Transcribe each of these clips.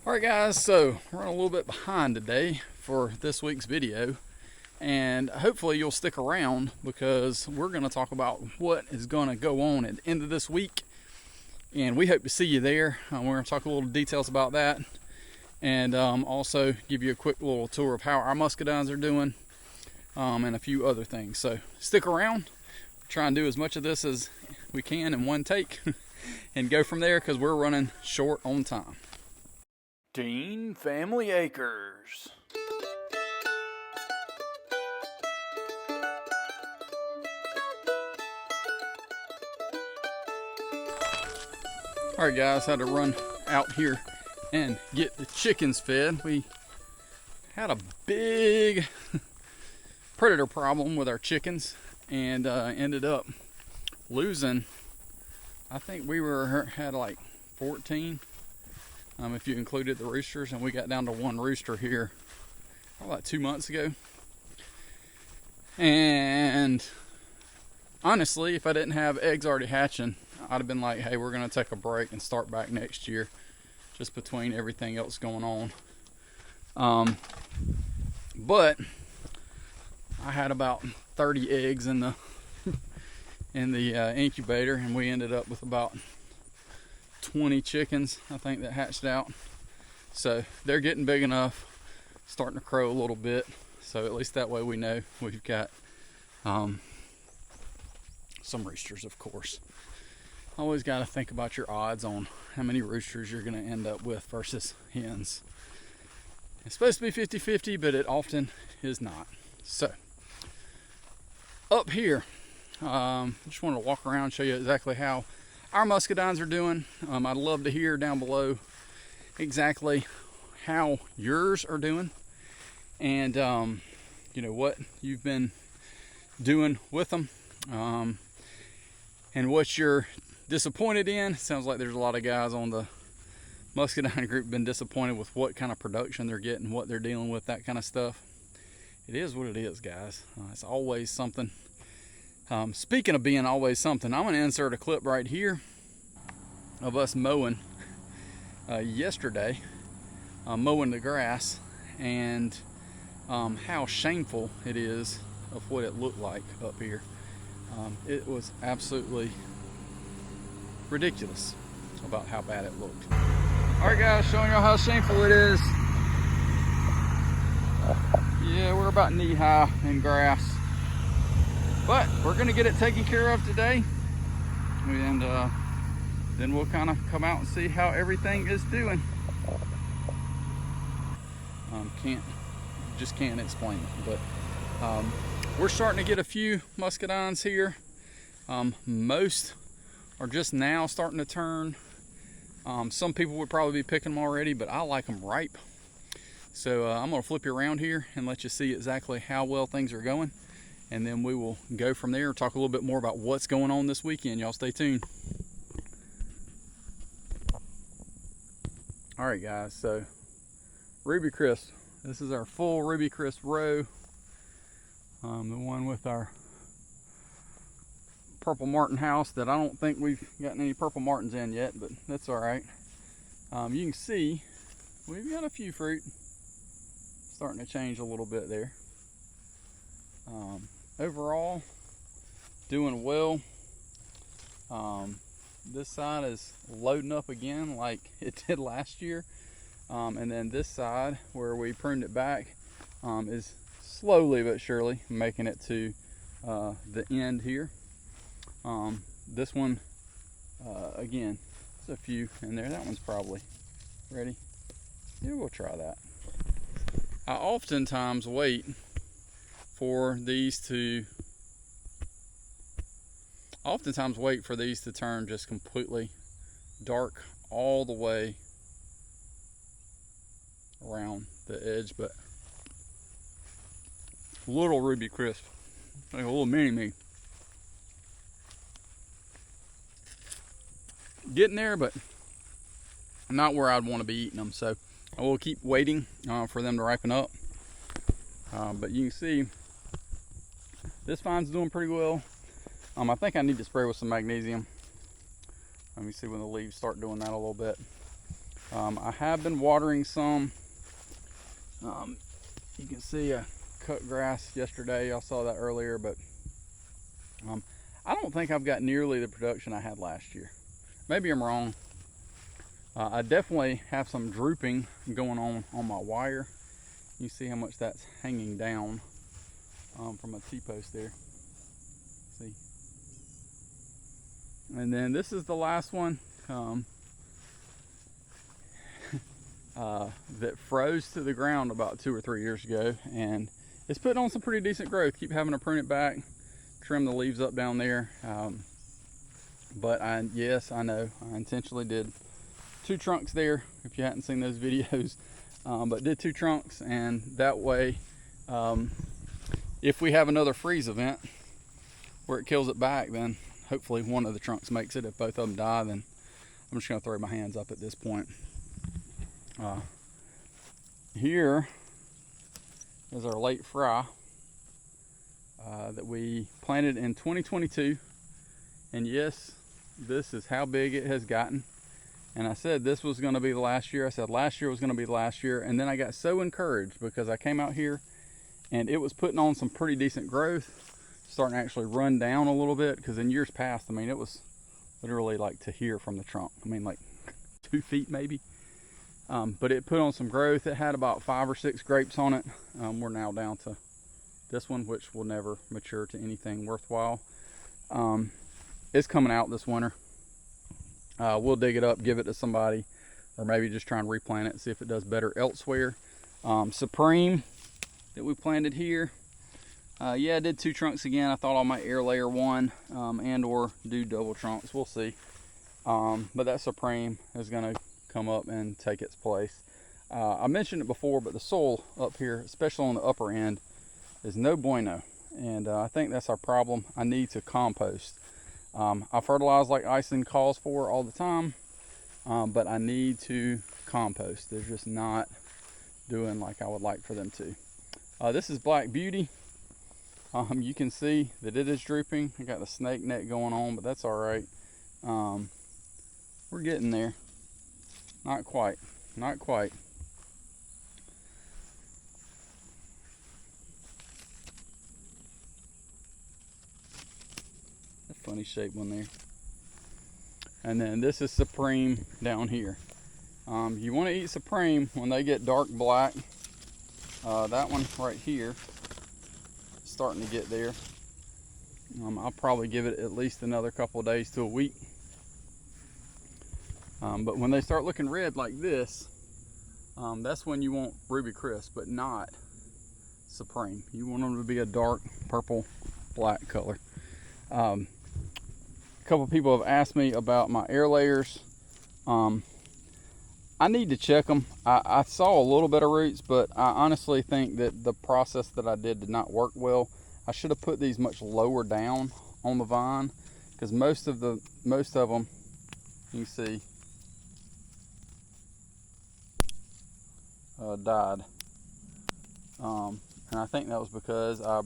Alright guys, so we're running a little bit behind today for this week's video, and hopefully you'll stick around because we're going to talk about what is going to go on at the end of this week, and we hope to see you there. We're going to talk a little details about that, and also give you a quick little tour of how our muscadines are doing, and a few other things. So stick around. We'll try and do as much of this as we can in one take and go from there because we're running short on time. Dean Family Acres. Alright guys, had to run out here and get the chickens fed. We had a big predator problem with our chickens and ended up losing, I think we had like 14. If you included the roosters, and we got down to one rooster here about 2 months ago. And honestly, if I didn't have eggs already hatching, I'd have been like, hey, we're gonna take a break and start back next year, just between everything else going on. But I had about 30 eggs in the incubator, and we ended up with about 20 chickens, I think, that hatched out. So they're getting big enough, starting to crow a little bit. So at least that way we know we've got some roosters, of course. Always got to think about your odds on how many roosters you're going to end up with versus hens. It's supposed to be 50-50, but it often is not. So up here, just wanted to walk around and show you exactly how our muscadines are doing. I'd love to hear down below exactly how yours are doing, and you know, what you've been doing with them, and what you're disappointed in. Sounds like there's a lot of guys on the muscadine group been disappointed with what kind of production they're getting, what they're dealing with, that kind of stuff. It is what it is, guys. It's always something. Speaking of being always something, I'm going to insert a clip right here of us mowing yesterday, mowing the grass, and how shameful it is of what it looked like up here. It was absolutely ridiculous about how bad it looked. Alright guys, showing you how shameful it is. Yeah, we're about knee high in grass. But we're going to get it taken care of today, and then we'll kind of come out and see how everything is doing. Just can't explain it, but we're starting to get a few muscadines here. Most are just now starting to turn. Some people would probably be picking them already, but I like them ripe. So I'm going to flip you around here and let you see exactly how well things are going. And then we will go from there and talk a little bit more about what's going on this weekend. Y'all stay tuned. All right, guys, so Ruby Crisp. This is our full Ruby Crisp row. The one with our purple martin house that I don't think we've gotten any purple martins in yet, but that's all right. You can see we've got a few fruit starting to change a little bit there. Overall, doing well. This side is loading up again like it did last year, and then this side where we pruned it back is slowly but surely making it to the end here. This one, again, there's a few in there. That one's probably ready. Yeah, we'll try that. I oftentimes wait for these to turn just completely dark all the way around the edge, but little Ruby Crisp, like a little mini me, getting there, but not where I'd want to be eating them. So I will keep waiting for them to ripen up, but you can see this vine's doing pretty well. I think I need to spray with some magnesium. Let me see when the leaves start doing that a little bit. I have been watering some. You can see I cut grass yesterday. Y'all saw that earlier, but I don't think I've got nearly the production I had last year. Maybe I'm wrong. I definitely have some drooping going on my wire. You see how much that's hanging down from a T-post there. See? And then this is the last one that froze to the ground about 2 or 3 years ago, and it's putting on some pretty decent growth. Keep having to prune it back, trim the leaves up down there. But yes, I know I intentionally did 2 trunks there, if you hadn't seen those videos, but did 2 trunks, and that way if we have another freeze event where it kills it back, then hopefully one of the trunks makes it. If both of them die, then I'm just going to throw my hands up at this point. Here is our late fry that we planted in 2022, and yes, this is how big it has gotten. And I said this was going to be the last year. I said last year was going to be the last year, and then I got so encouraged because I came out here and it was putting on some pretty decent growth, starting to actually run down a little bit, because in years past, I mean, it was literally like to here from the trunk. I mean, like 2 feet maybe. But it put on some growth. It had about 5 or 6 grapes on it. We're now down to this one, which will never mature to anything worthwhile. It's coming out this winter. We'll dig it up, give it to somebody, or maybe just try and replant it, see if it does better elsewhere. Supreme that we planted here. Yeah, I did 2 trunks again. I thought I might air layer 1 and or do double trunks. We'll see. But that Supreme is going to come up and take its place. I mentioned it before, but the soil up here, especially on the upper end, is no bueno. And I think that's our problem. I need to compost. I fertilize like Ison calls for all the time, but I need to compost. They're just not doing like I would like for them to. This is Black Beauty. You can see that it is drooping. I got the snake neck going on, but that's all right. We're getting there. Not quite. Not quite. A funny shape one there. And then this is Supreme down here. You want to eat Supreme when they get dark black. That one right here is starting to get there. I'll probably give it at least another couple of days to a week. But when they start looking red like this, that's when you want Ruby Crisp, but not Supreme. You want them to be a dark purple black color. A couple people have asked me about my air layers. I need to check them. I saw a little bit of roots, but I honestly think that the process that I did not work well. I should have put these much lower down on the vine, because most of them, you can see, died. And I think that was because I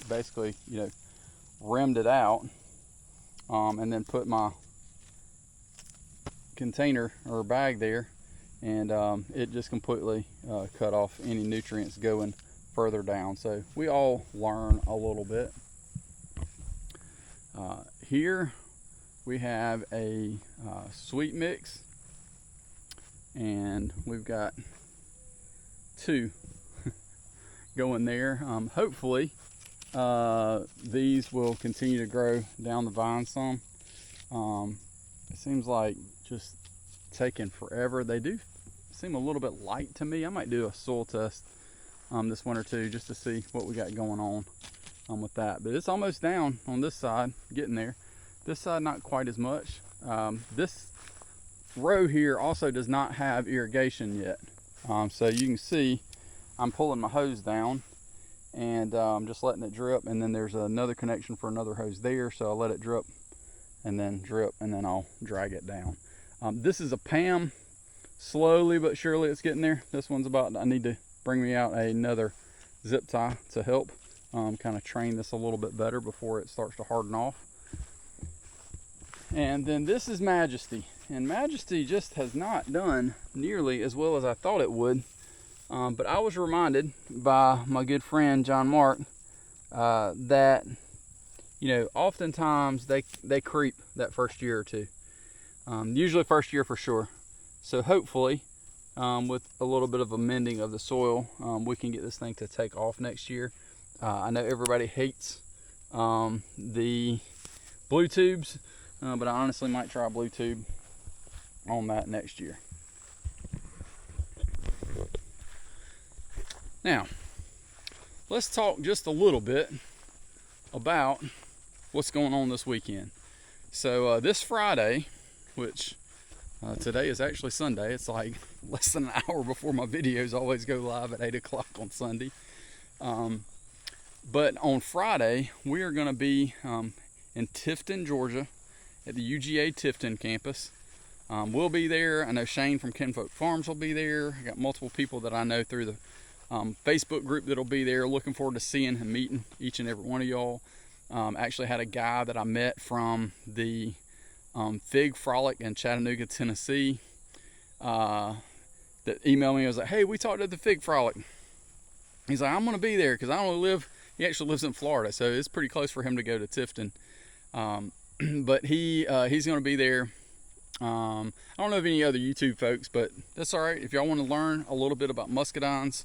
basically, rimmed it out, and then put my container or bag there, and it just completely cut off any nutrients going further down. So we all learn a little bit. Here we have a sweet mix, and we've got 2 going there. Hopefully these will continue to grow down the vine some. It seems like just taking forever. They do seem a little bit light to me. I might do a soil test this winter too, just to see what we got going on with that. But it's almost down on this side, getting there. This side not quite as much. This row here also does not have irrigation yet. So you can see I'm pulling my hose down and just letting it drip, and then there's another connection for another hose there, so I'll let it drip, and then I'll drag it down. This is a Pam. Slowly but surely it's getting there. This one's I need to bring me out another zip tie to help kind of train this a little bit better before it starts to harden off. And then this is Majesty. and Majesty just has not done nearly as well as I thought it would. But I was reminded by my good friend John Mark that, you know, oftentimes they creep that first year or two. Usually first year for sure. So hopefully, with a little bit of a mending of the soil, we can get this thing to take off next year. I know everybody hates the blue tubes, but I honestly might try a blue tube on that next year. Now, let's talk just a little bit about what's going on this weekend. So this Friday, which today is actually Sunday, it's like less than an hour before my videos always go live at 8 o'clock on Sunday. But on Friday, we are going to be in Tifton, Georgia, at the UGA Tifton campus. We'll be there. I know Shane from Kinfolk Farms will be there. I got multiple people that I know through the Facebook group that'll be there. Looking forward to seeing and meeting each and every one of y'all. Actually had a guy that I met from the Fig Frolic in Chattanooga, Tennessee, that emailed me. I was like, hey, we talked at the Fig Frolic. He's like, I'm going to be there because I only live, he actually lives in Florida, so it's pretty close for him to go to Tifton. But he's going to be there. I don't know of any other YouTube folks, but that's all right. If y'all want to learn a little bit about muscadines,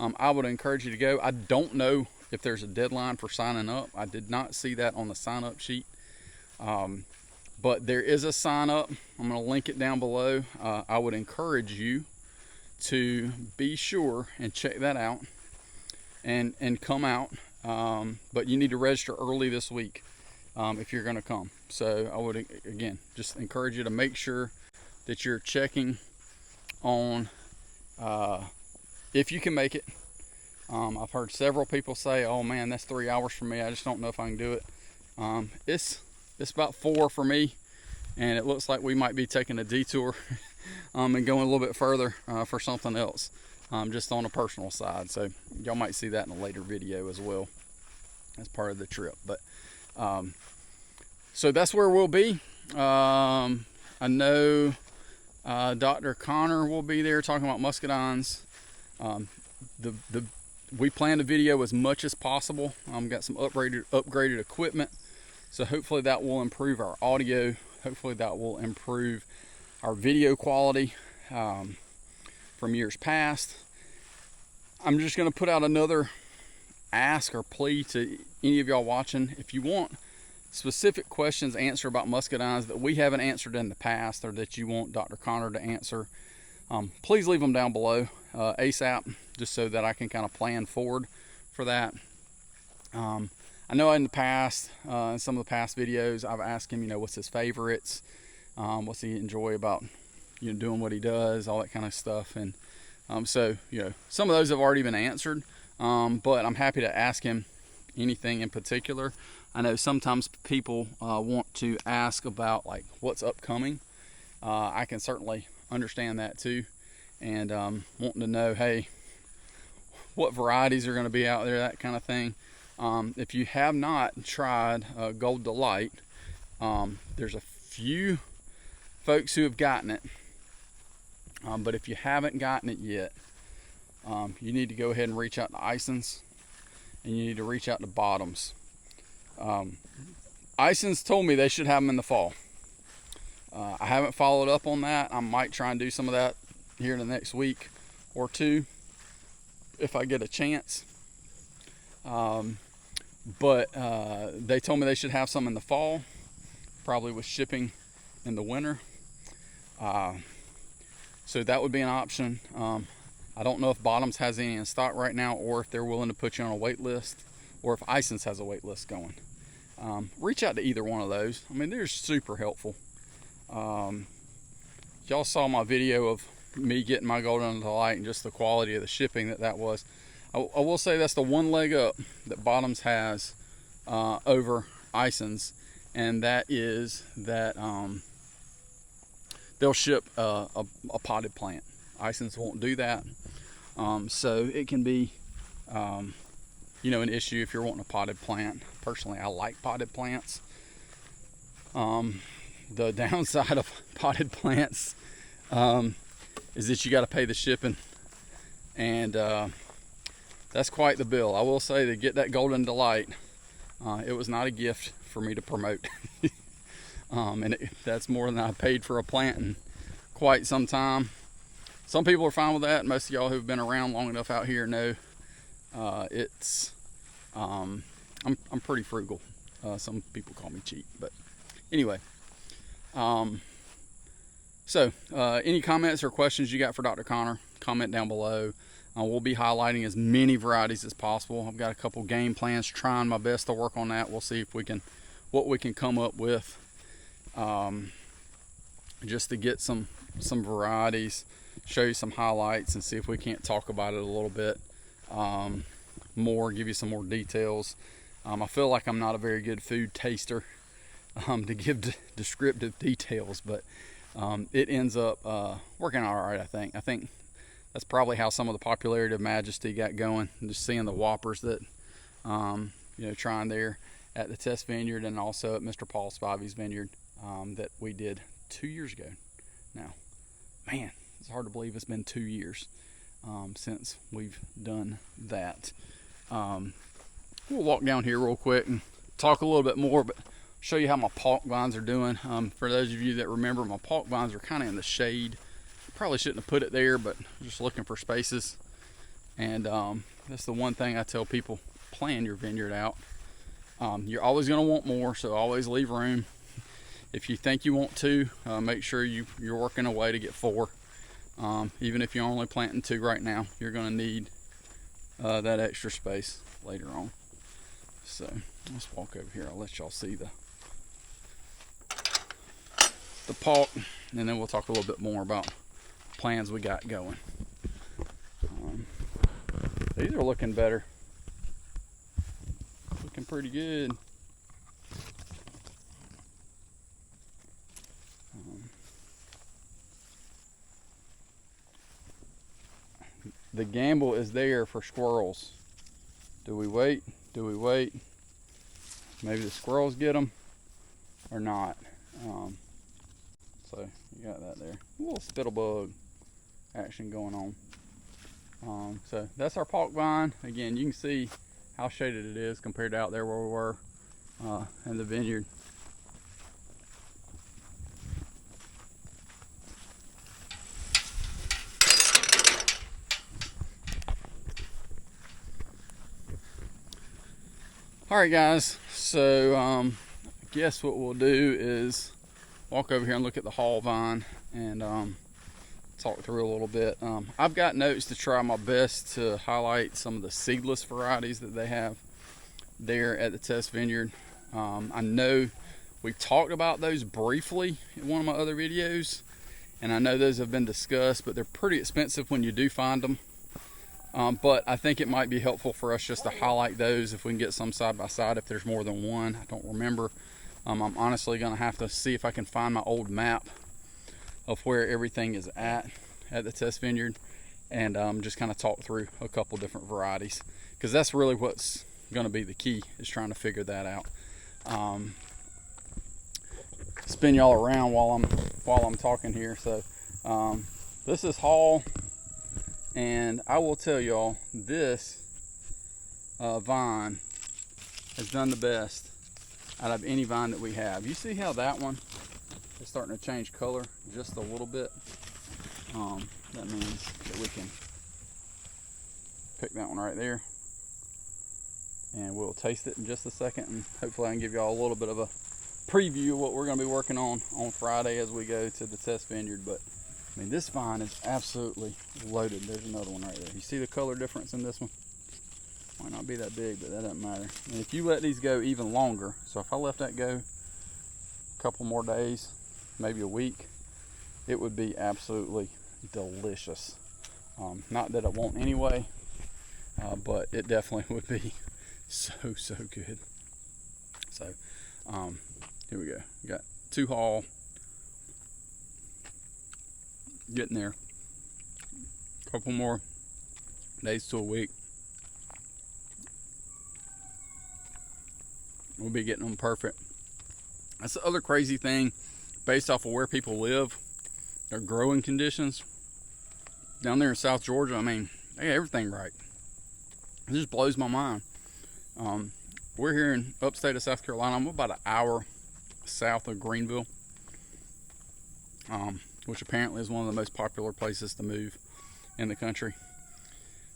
I would encourage you to go. I don't know if there's a deadline for signing up. I did not see that on the sign up sheet. But there is a sign up. I'm going to link it down below. I would encourage you to be sure and check that out and come out. But you need to register early this week if you're going to come. So I would, again, just encourage you to make sure that you're checking on if you can make it. I've heard several people say, oh man, that's 3 hours for me. I just don't know if I can do it. It's about 4 for me, and it looks like we might be taking a detour and going a little bit further for something else, just on a personal side. So y'all might see that in a later video as well as part of the trip. But so that's where we'll be. I know Dr. Connor will be there talking about muscadines. We planned a video as much as possible. Got some upgraded equipment, so hopefully that will improve our audio. Hopefully that will improve our video quality from years past. I'm just going to put out another ask or plea to any of y'all watching. If you want specific questions answered about muscadines that we haven't answered in the past, or that you want Dr. Connor to answer, please leave them down below ASAP, just so that I can kind of plan forward for that. I know in the past, in some of the past videos, I've asked him, you know, what's his favorites, what's he enjoy about, you know, doing what he does, all that kind of stuff. And so, you know, some of those have already been answered, but I'm happy to ask him anything in particular. I know sometimes people want to ask about like what's upcoming. I can certainly understand that too, and wanting to know, hey, what varieties are going to be out there, that kind of thing. If you have not tried Gold Delight, there's a few folks who have gotten it, but if you haven't gotten it yet, you need to go ahead and reach out to Ison's, and you need to reach out to Bottoms. Ison's told me they should have them in the fall. I haven't followed up on that. I might try and do some of that here in the next week or two if I get a chance. But they told me they should have some in the fall, probably with shipping in the winter. So that would be an option. I don't know if Bottoms has any in stock right now, or if they're willing to put you on a wait list, or if Ison's has a wait list going. Reach out to either one of those. I mean, they're super helpful. Y'all saw my video of me getting my Golden Delight and just the quality of the shipping that was. I will say that's the one leg up that Bottoms has over Ison's, and that is that they'll ship a potted plant. Ison's won't do that, so it can be you know, an issue if you're wanting a potted plant. Personally, I like potted plants. The downside of potted plants is that you got to pay the shipping, and that's quite the bill. I will say, to get that Golden Delight, it was not a gift for me to promote. And that's more than I paid for a plant in quite some time. Some people are fine with that. Most of y'all who've been around long enough out here know I'm pretty frugal. Some people call me cheap, but anyway. Any comments or questions you got for Dr. Connor, comment down below. We'll be highlighting as many varieties as possible. I've got a couple game plans, trying my best to work on that. We'll see if what we can come up with, just to get some varieties, show you some highlights, and see if we can't talk about it a little bit more, give you some more details. I feel like I'm not a very good food taster to give descriptive details, but it ends up working all right. I think that's probably how some of the popularity of Majesty got going, just seeing the whoppers that trying there at the test vineyard, and also at Mr. Paul Spivey's vineyard that we did 2 years ago now. Man, it's hard to believe it's been 2 years since we've done that. We'll walk down here real quick and talk a little bit more, but show you how my pork vines are doing. For those of you that remember, my pork vines are kind of in the shade. Probably shouldn't have put it there, but just looking for spaces. And that's the one thing I tell people: plan your vineyard out. You're always going to want more, so always leave room. If you think you want 2, make sure you're working a way to get 4. Even if you're only planting 2 right now, you're going to need that extra space later on. So let's walk over here. I'll let y'all see the pork, and then we'll talk a little bit more about plans we got going. These are looking better, looking pretty good. The gamble is there for squirrels. Do we wait? Do we wait? Maybe the squirrels get them or not. So you got that there. A little spittlebug action going on. So that's our pork vine. Again, you can see how shaded it is compared to out there where we were in the vineyard. All right, guys, so I guess what we'll do is walk over here and look at the Hall vine and talk through a little bit. I've got notes to try my best to highlight some of the seedless varieties that they have there at the test vineyard. I know we've talked about those briefly in one of my other videos, and I know those have been discussed, but they're pretty expensive when you do find them. But I think it might be helpful for us just to highlight those if we can get some side by side, if there's more than one. I don't remember. I'm honestly going to have to see if I can find my old map of where everything is at the test vineyard, and just kind of talk through a couple different varieties, because that's really what's going to be the key, is trying to figure that out. Spin y'all around while I'm talking here. So this is Hall. And I will tell y'all, this vine has done the best out of any vine that we have. You see how that one is starting to change color just a little bit? That means that we can pick that one right there, and we'll taste it in just a second, and hopefully I can give y'all a little bit of a preview of what we're going to be working on Friday as we go to the test vineyard. But I mean, this vine is absolutely loaded. There's another one right there. You see the color difference in this one? Might not be that big, but that doesn't matter. And if you let these go even longer, so if I left that go a couple more days, maybe a week, it would be absolutely delicious. Not that it won't anyway, but it definitely would be so good. So here we go. We got 2 Hall. Getting there. A couple more days to a week. We'll be getting them perfect. That's the other crazy thing based off of where people live, their growing conditions down there in South Georgia, I mean, they got everything right. It just blows my mind. We're here in upstate of South Carolina. I'm about an hour south of Greenville, which apparently is one of the most popular places to move in the country.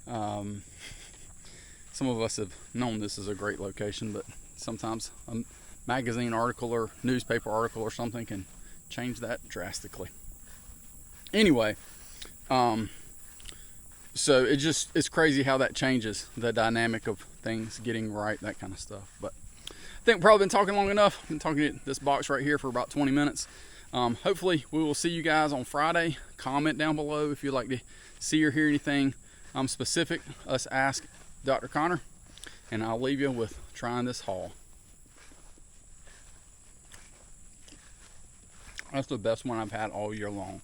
Some of us have known this is a great location, but sometimes a magazine article or newspaper article or something can change that drastically. Anyway, so it's crazy how that changes the dynamic of things getting right, that kind of stuff. But I think we've probably been talking long enough. I've been talking to this box right here for about 20 minutes. Hopefully we will see you guys on Friday. Comment down below if you'd like to see or hear anything specific. Us ask Dr. Connor, and I'll leave you with trying this haul. That's the best one I've had all year long.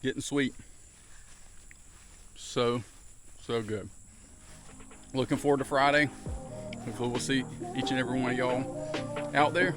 Getting sweet. So good. Looking forward to Friday. Hopefully we'll see each and every one of y'all out there.